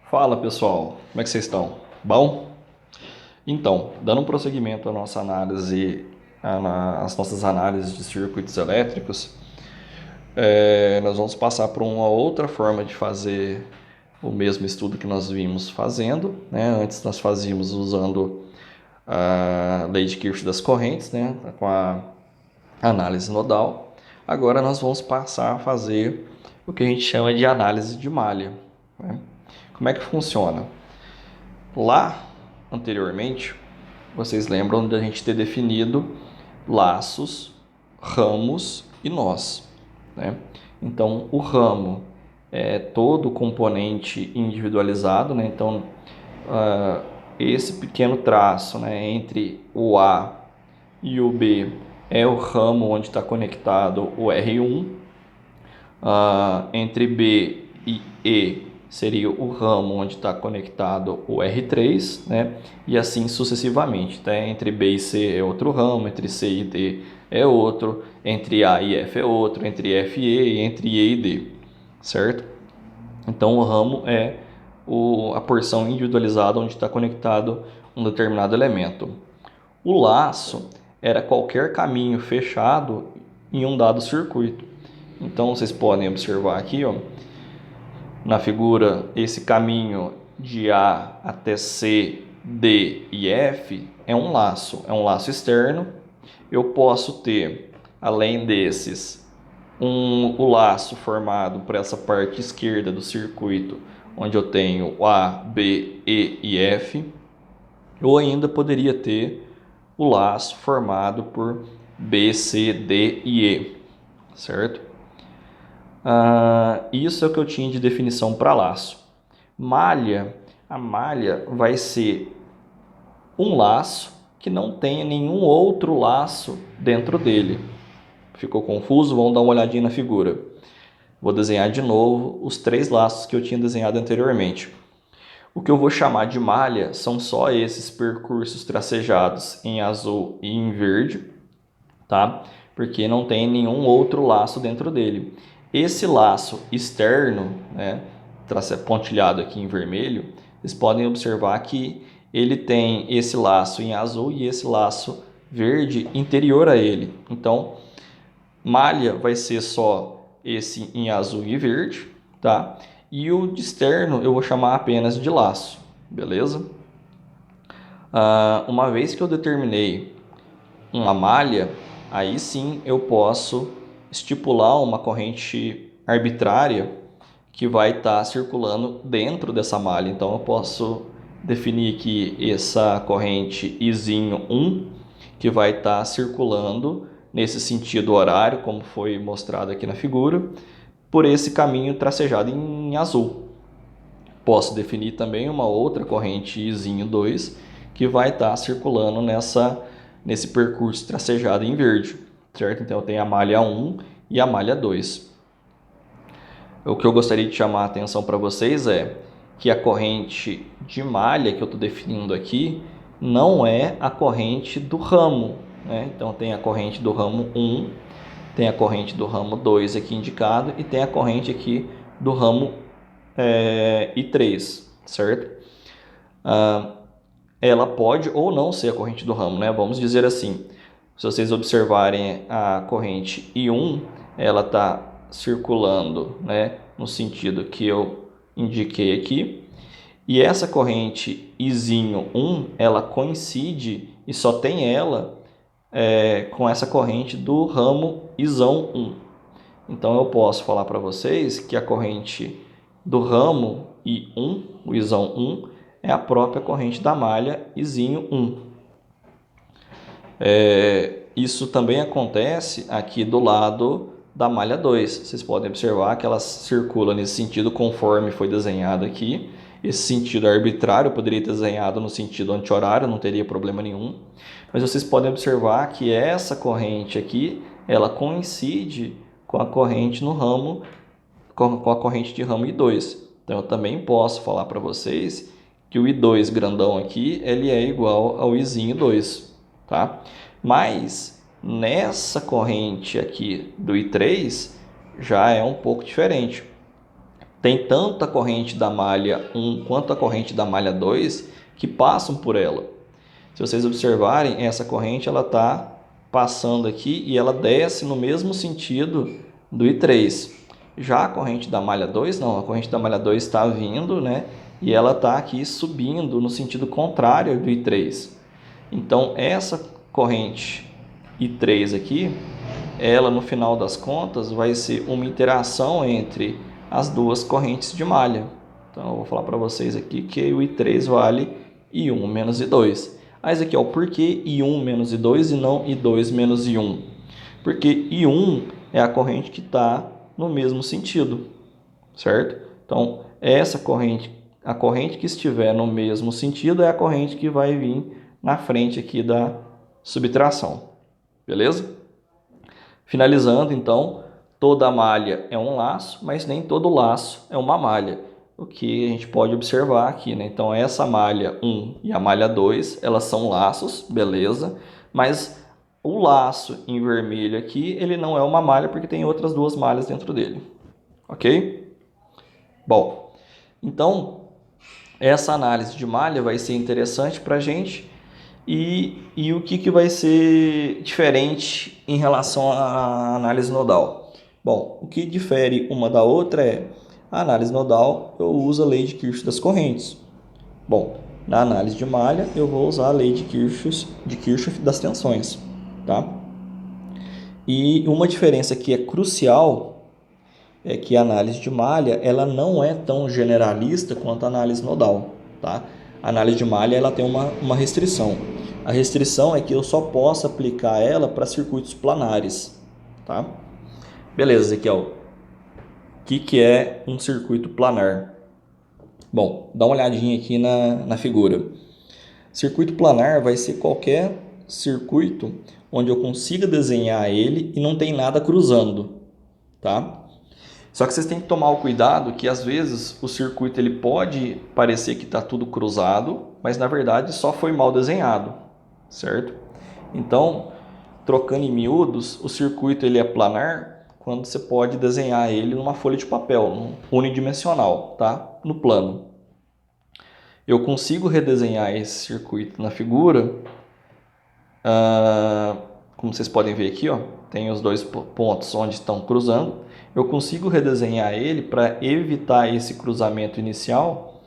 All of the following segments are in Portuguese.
Fala pessoal, como é que vocês estão? Bom? Então, dando um prosseguimento à nossa análise, às nossas análises de circuitos elétricos, nós vamos passar por uma outra forma de fazer o mesmo estudo que nós vimos fazendo, né? Antes nós fazíamos usando a lei de Kirchhoff das correntes, né? Com a análise nodal. Agora nós vamos passar a fazer o que a gente chama de análise de malha, né? Como é que funciona? Lá, anteriormente, vocês lembram da gente ter definido laços, ramos e nós, né? Então, o ramo é todo componente individualizado, né? Então, esse pequeno traço, né, entre o A e o B é o ramo onde está conectado o R1. Entre B e E seria o ramo onde está conectado o R3, né? E assim sucessivamente. Tá? Entre B e C é outro ramo, entre C e D é outro, entre A e F é outro, entre F e E, entre E e D, certo? Então o ramo é a porção individualizada onde está conectado um determinado elemento. O laço era qualquer caminho fechado em um dado circuito. Então vocês podem observar aqui, ó, na figura, esse caminho de A até C, D e F é um laço externo. Eu posso ter, além desses, o laço formado por essa parte esquerda do circuito, onde eu tenho A, B, E e F, ou ainda poderia ter o laço formado por B, C, D e E, certo? Isso é o que eu tinha de definição para laço. A malha vai ser um laço que não tenha nenhum outro laço dentro dele. Ficou confuso? Vamos dar uma olhadinha na figura. Vou desenhar de novo os três laços que eu tinha desenhado anteriormente. O que eu vou chamar de malha são só esses percursos tracejados em azul e em verde, tá? Porque não tem nenhum outro laço dentro dele. Esse laço externo, né, pontilhado aqui em vermelho, vocês podem observar que ele tem esse laço em azul e esse laço verde interior a ele. Então, malha vai ser só esse em azul e verde, tá? E o de externo eu vou chamar apenas de laço, beleza? Uma vez que eu determinei uma malha, aí sim eu posso estipular uma corrente arbitrária que vai estar circulando dentro dessa malha. Então eu posso definir aqui essa corrente Izinho 1, que vai estar circulando nesse sentido horário, como foi mostrado aqui na figura, por esse caminho tracejado em azul. Posso definir também uma outra corrente Izinho 2, que vai estar circulando nesse percurso tracejado em verde, certo? Então eu tenho a malha 1 e a malha 2. O que eu gostaria de chamar a atenção para vocês é que a corrente de malha que eu estou definindo aqui não é a corrente do ramo, né? Então tem a corrente do ramo 1, tem a corrente do ramo 2 aqui indicado e tem a corrente aqui do ramo I3, certo? Ela pode ou não ser a corrente do ramo, né? Vamos dizer assim, se vocês observarem a corrente I1, ela está circulando, né, no sentido que eu indiquei aqui, e essa corrente Izinho 1, ela coincide e só tem ela com essa corrente do ramo Izão 1. Então eu posso falar para vocês que a corrente do ramo I1, o Izão 1, é a própria corrente da malha Izinho 1. Isso também acontece aqui do lado da malha 2. Vocês podem observar que ela circula nesse sentido conforme foi desenhado aqui. Esse sentido arbitrário, eu poderia ter desenhado no sentido anti-horário, não teria problema nenhum. Mas vocês podem observar que essa corrente aqui, ela coincide com a corrente no ramo, com a corrente de ramo I2. Então eu também posso falar para vocês que o I2 grandão aqui, ele é igual ao Izinho 2, tá? Mas nessa corrente aqui do I3 já é um pouco diferente. tem tanto a corrente da malha 1 quanto a corrente da malha 2 que passam por ela. Se vocês observarem, essa corrente ela está passando aqui e ela desce no mesmo sentido do I3. Já a corrente da malha 2, não, a corrente da malha 2 está vindo, né? E ela está aqui subindo no sentido contrário do I3. Então, essa corrente I3 aqui, ela no final das contas vai ser uma interação entre as duas correntes de malha. Então, eu vou falar para vocês aqui que o I3 vale I1 menos I2. Mas aqui, ó, por que I1 menos I2 e não I2 menos I1? Porque I1 é a corrente que está no mesmo sentido, certo? Então, essa corrente, a corrente que estiver no mesmo sentido é a corrente que vai vir na frente aqui da subtração, beleza? Finalizando, então, toda malha é um laço, mas nem todo laço é uma malha. O que a gente pode observar aqui, né? Então, essa malha 1 e a malha 2, elas são laços, beleza? Mas o laço em vermelho aqui, ele não é uma malha porque tem outras duas malhas dentro dele, ok? Bom, então, essa análise de malha vai ser interessante para a gente. E o que vai ser diferente em relação à análise nodal? Bom, o que difere uma da outra é a análise nodal, eu uso a lei de Kirchhoff das correntes. Bom, na análise de malha, eu vou usar a lei de Kirchhoff das tensões, tá? E uma diferença que é crucial é que a análise de malha, ela não é tão generalista quanto a análise nodal, tá? A análise de malha, ela tem uma restrição. A restrição é que eu só posso aplicar ela para circuitos planares, tá? Beleza, Ezequiel. O que é um circuito planar? Bom, dá uma olhadinha aqui na figura. Circuito planar vai ser qualquer circuito onde eu consiga desenhar ele e não tem nada cruzando, tá? Só que vocês têm que tomar o cuidado que às vezes o circuito ele pode parecer que está tudo cruzado, mas na verdade só foi mal desenhado, certo? Então, trocando em miúdos, o circuito ele é planar quando você pode desenhar ele numa folha de papel, unidimensional, tá? No plano. Eu consigo redesenhar esse circuito na figura, como vocês podem ver aqui, ó, tem os dois pontos onde estão cruzando. Eu consigo redesenhar ele para evitar esse cruzamento inicial,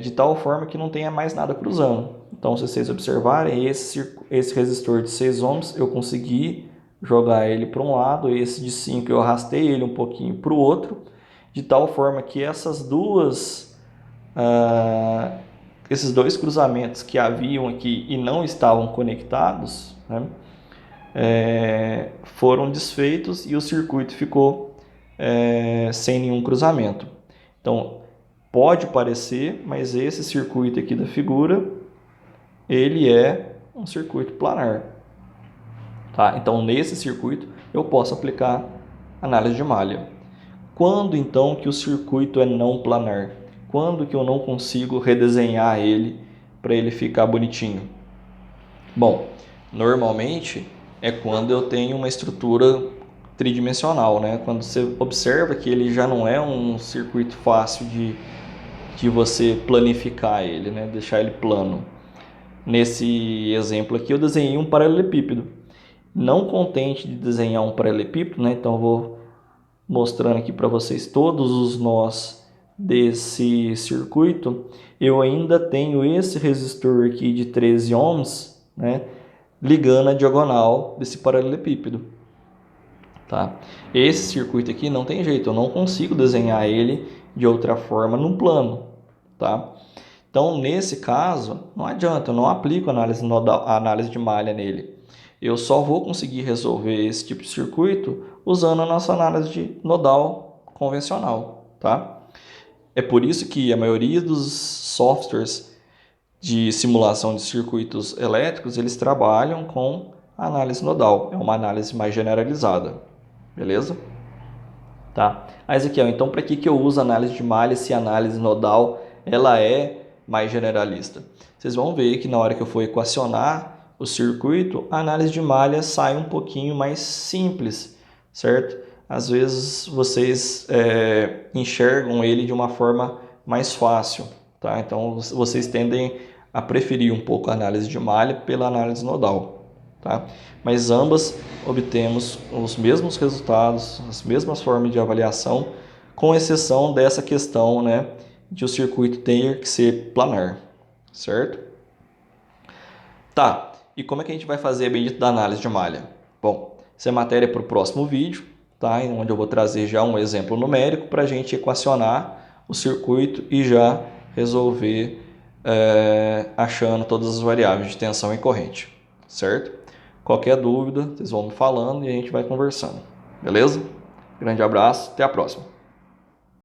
de tal forma que não tenha mais nada cruzando. Então, se vocês observarem, esse resistor de 6 ohms, eu consegui jogar ele para um lado, esse de 5 eu arrastei ele um pouquinho para o outro, de tal forma que esses dois cruzamentos que haviam aqui e não estavam conectados, né, foram desfeitos e o circuito ficou sem nenhum cruzamento. Então, pode parecer, mas esse circuito aqui da figura, ele é um circuito planar. Tá? Então, nesse circuito, eu posso aplicar análise de malha. Quando, então, que o circuito é não planar? Quando que eu não consigo redesenhar ele para ele ficar bonitinho? Bom, normalmente é quando eu tenho uma estrutura tridimensional, né? Quando você observa que ele já não é um circuito fácil de você planificar ele, né? Deixar ele plano. Nesse exemplo aqui, eu desenhei um paralelepípedo. Não contente de desenhar um paralelepípedo, né? Então eu vou mostrando aqui para vocês todos os nós desse circuito. Eu ainda tenho esse resistor aqui de 13 ohms, né? Ligando a diagonal desse paralelepípedo, tá? Esse circuito aqui não tem jeito, eu não consigo desenhar ele de outra forma no plano, tá? Então, nesse caso, não adianta, eu não aplico análise de malha nele. Eu só vou conseguir resolver esse tipo de circuito usando a nossa análise de nodal convencional, tá? É por isso que a maioria dos softwares de simulação de circuitos elétricos, eles trabalham com análise nodal. É uma análise mais generalizada, beleza? Tá? Mas aqui, ó, então para que eu uso análise de malha se a análise nodal ela é mais generalista? Vocês vão ver que na hora que eu for equacionar o circuito, a análise de malha sai um pouquinho mais simples, certo? às vezes vocês enxergam ele de uma forma mais fácil, tá? Então vocês tendem a preferir um pouco a análise de malha pela análise nodal, tá? Mas ambas obtemos os mesmos resultados, as mesmas formas de avaliação, com exceção dessa questão, né, de o circuito ter que ser planar, certo? Tá, e como é que a gente vai fazer a bendita da análise de malha? Bom, essa é matéria para o próximo vídeo, tá? Onde eu vou trazer já um exemplo numérico para a gente equacionar o circuito e já resolver achando todas as variáveis de tensão e corrente, certo? Qualquer dúvida, vocês vão me falando e a gente vai conversando, beleza? Grande abraço, até a próxima.